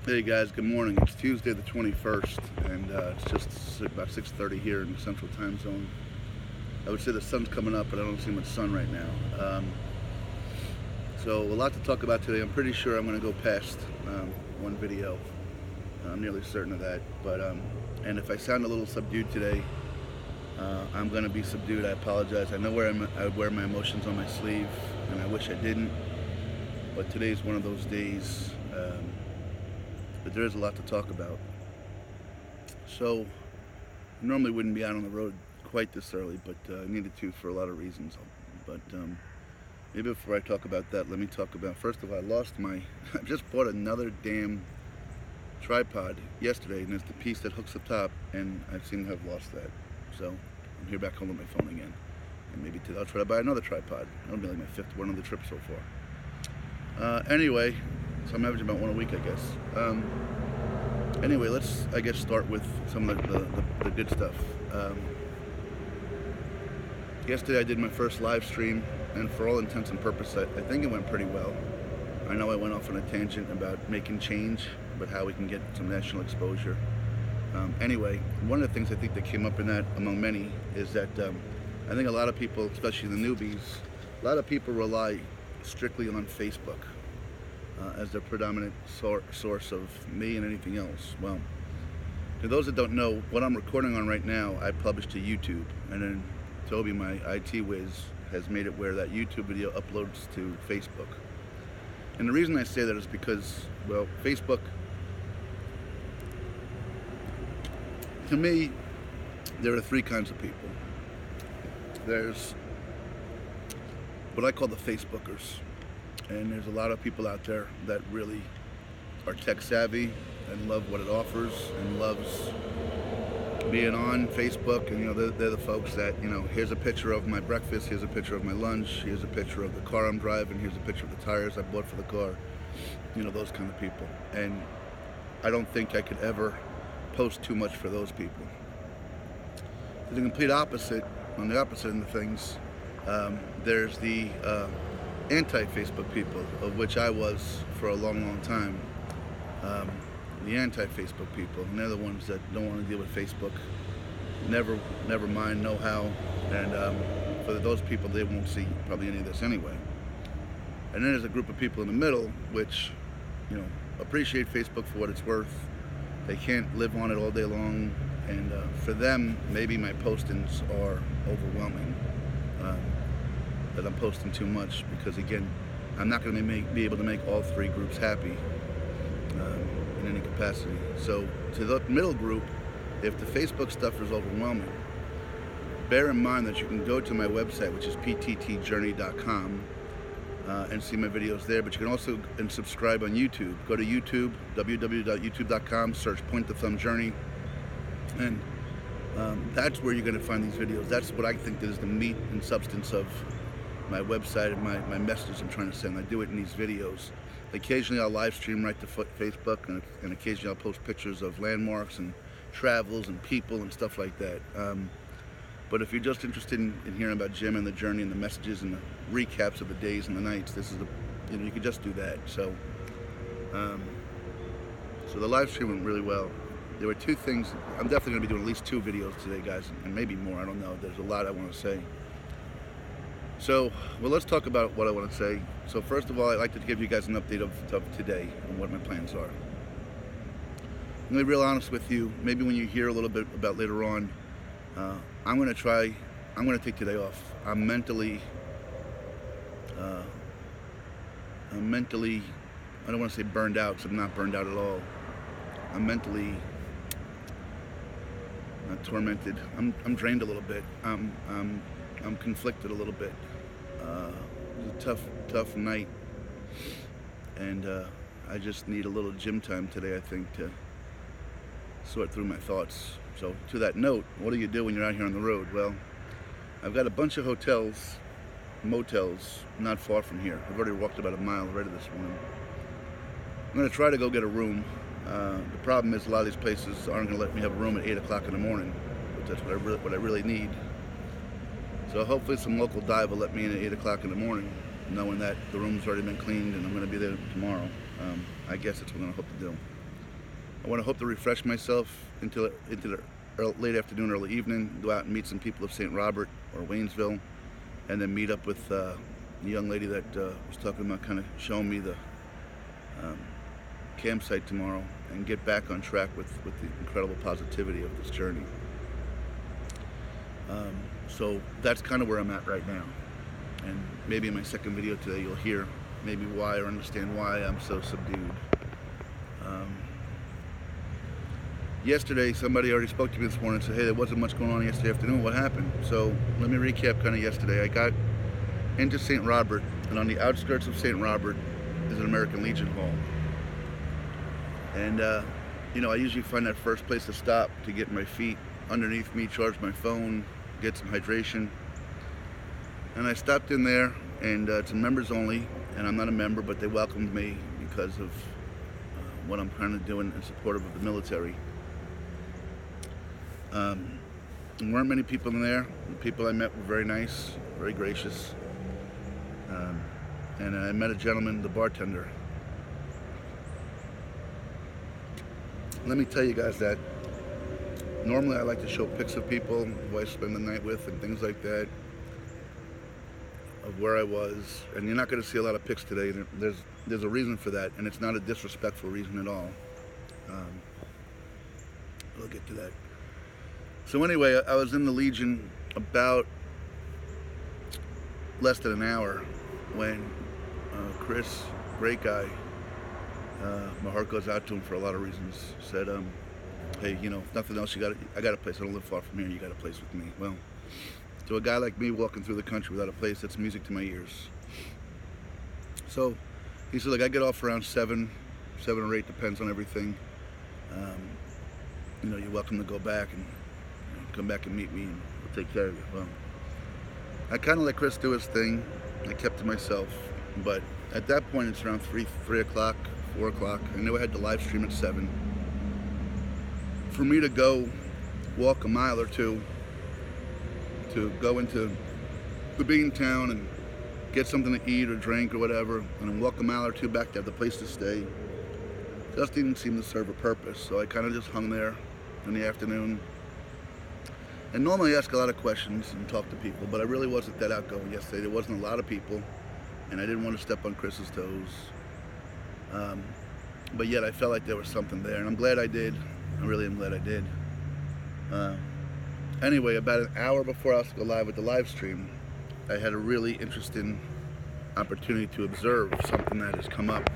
Hey guys, good morning. It's Tuesday the 21st, and it's just about 6:30 here in the Central Time Zone. I would say the sun's coming up, but I don't see much sun right now. So a lot to talk about today. I'm pretty sure I'm going to go past one video. I'm nearly certain of that. And if I sound a little subdued today, I'm going to be subdued. I apologize. I know I wear my emotions on my sleeve, and I wish I didn't. But today's one of those days. But there is a lot to talk about. So, I normally wouldn't be out on the road quite this early, but I needed to for a lot of reasons. But maybe before I talk about that, let me talk about, first of all, I just bought another damn tripod yesterday, and it's the piece that hooks up top, and I seem to have lost that. So, I'm here back home with my phone again. And maybe today I'll try to buy another tripod. That'll be like my fifth one on the trip so far. Anyway, so I'm averaging about one a week, I guess. Anyway, let's, I guess, start with some of the good stuff. Yesterday I did my first live stream, and for all intents and purposes, I think it went pretty well. I know I went off on a tangent about making change, but how we can get some national exposure. Anyway, one of the things I think that came up in that, among many, is that I think a lot of people, especially the newbies, a lot of people rely strictly on Facebook as their predominant source of me and anything else. Well, to those that don't know, what I'm recording on right now, I published to YouTube, and then Toby, my IT whiz, has made it where that YouTube video uploads to Facebook. And the reason I say that is because, well, Facebook, to me, there are three kinds of people. There's what I call the Facebookers. And there's a lot of people out there that really are tech savvy and love what it offers and loves being on Facebook. And, they're the folks that, here's a picture of my breakfast, here's a picture of my lunch, here's a picture of the car I'm driving, here's a picture of the tires I bought for the car. Those kind of people. And I don't think I could ever post too much for those people. The complete opposite, on the opposite end of things, there's the anti-Facebook people, of which I was for a long, long time. The anti-Facebook people, and they're the ones that don't want to deal with Facebook. Never mind, know how, and for those people, they won't see probably any of this anyway. And then there's a group of people in the middle, which, appreciate Facebook for what it's worth. They can't live on it all day long, and for them, maybe my postings are overwhelming. That I'm posting too much, because again, I'm not going to be able to make all three groups happy in any capacity. So to the middle group, if the Facebook stuff is overwhelming, bear in mind that you can go to my website, which is pttjourney.com, and see my videos there. But you can also subscribe on YouTube. Go to YouTube, www.youtube.com, search Point the Thumb Journey, and that's where you're going to find these videos. That's what I think is the meat and substance of my website and my messages I'm trying to send. I do it in these videos. Occasionally I'll live stream right to Facebook, and occasionally I'll post pictures of landmarks and travels and people and stuff like that. But if you're just interested in hearing about Jim and the journey and the messages and the recaps of the days and the nights, this is you can just do that. So the live stream went really well. There were two things. I'm definitely going to be doing at least 2 videos today, guys, and maybe more. I don't know. There's a lot I want to say. So, well, let's talk about what I want to say. So first of all, I'd like to give you guys an update of today and what my plans are. I'm going to be real honest with you. Maybe when you hear a little bit about later on, I'm going to take today off. I'm mentally, I don't want to say burned out, because I'm not burned out at all. I'm mentally not tormented. I'm drained a little bit. I'm conflicted a little bit. It was a tough night, and I just need a little gym time today, I think, to sort through my thoughts. So to that note, what do you do when you're out here on the road? Well, I've got a bunch of hotels, motels, not far from here. I've already walked about a mile already this morning. I'm going to try to go get a room. The problem is a lot of these places aren't going to let me have a room at 8 o'clock in the morning, but that's what I really need. So hopefully some local dive will let me in at 8 o'clock in the morning, knowing that the room's already been cleaned and I'm going to be there tomorrow. I guess that's what I'm going to hope to do. I want to hope to refresh myself into the late afternoon, early evening, go out and meet some people of St. Robert or Waynesville, and then meet up with the young lady that was talking about kind of showing me the campsite tomorrow, and get back on track with the incredible positivity of this journey. So that's kind of where I'm at right now. And maybe in my second video today you'll hear maybe why, or understand why I'm so subdued. Yesterday, somebody already spoke to me this morning and said, hey, there wasn't much going on yesterday afternoon. What happened? So let me recap kind of yesterday. I got into St. Robert, and on the outskirts of St. Robert is an American Legion Hall. And, I usually find that first place to stop to get my feet underneath me, charge my phone, get some hydration. And I stopped in there, and it's members only, and I'm not a member, but they welcomed me because of what I'm kind of doing in support of the military. There weren't many people in there. The people I met were very nice, very gracious. And I met a gentleman, the bartender. Let me tell you guys that normally I like to show pics of people who I spend the night with and things like that, of where I was. And you're not going to see a lot of pics today. There's a reason for that, and it's not a disrespectful reason at all. We'll get to that. So anyway, I was in the Legion about less than an hour when Chris, great guy, my heart goes out to him for a lot of reasons, said, hey, if nothing else, I got a place. I don't live far from here. You got a place with me. Well, to a guy like me walking through the country without a place, that's music to my ears. So he said, look, I get off around 7 or 8, depends on everything. You're welcome to go back and come back and meet me, and we'll take care of you. Well, I kind of let Chris do his thing. I kept to myself. But at that point, it's around 3 o'clock, 4 o'clock. I knew I had to live stream at 7. For me to go walk a mile or two to go into the bean town and get something to eat or drink or whatever, and then walk a mile or two back to have the place to stay, just didn't seem to serve a purpose. So I kind of just hung there in the afternoon. And normally I ask a lot of questions and talk to people, but I really wasn't that outgoing yesterday. There wasn't a lot of people, and I didn't want to step on Chris's toes. But yet I felt like there was something there, and I'm glad I did. I really am glad I did. Anyway, about an hour before I was to go live with the live stream, I had a really interesting opportunity to observe something that has come up